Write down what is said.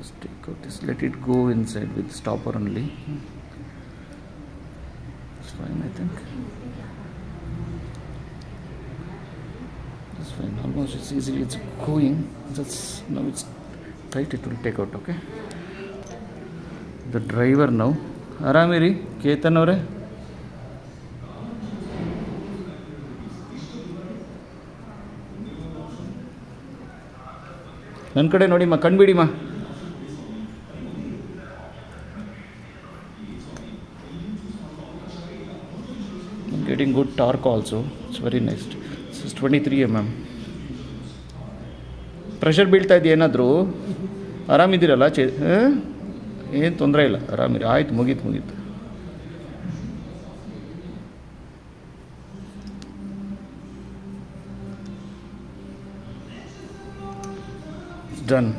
Just take out this, let it go inside with stopper only. It's fine, I think. It's fine, almost it's easily, it's going. That's now it's tight, it will take out, okay? The driver now. Aramiri, Ketan avare. ನನ್ನ ಕಡೆ ನೋಡಿ ಮಾ, ಕಣ್ಬಿಡಿ ಮಾ. Getting good torque also. It's very nice. This is 23 mm. Pressure ಬೀಳ್ತಾ ಇದೆಯಾ ಏನಾದರೂ? ಆರಾಮಿದ್ದೀರಲ್ಲ? ಏನು ತೊಂದರೆ ಇಲ್ಲ, ಆರಾಮಿರಿ. ಆಯ್ತು, ಮುಗೀತು. It's done.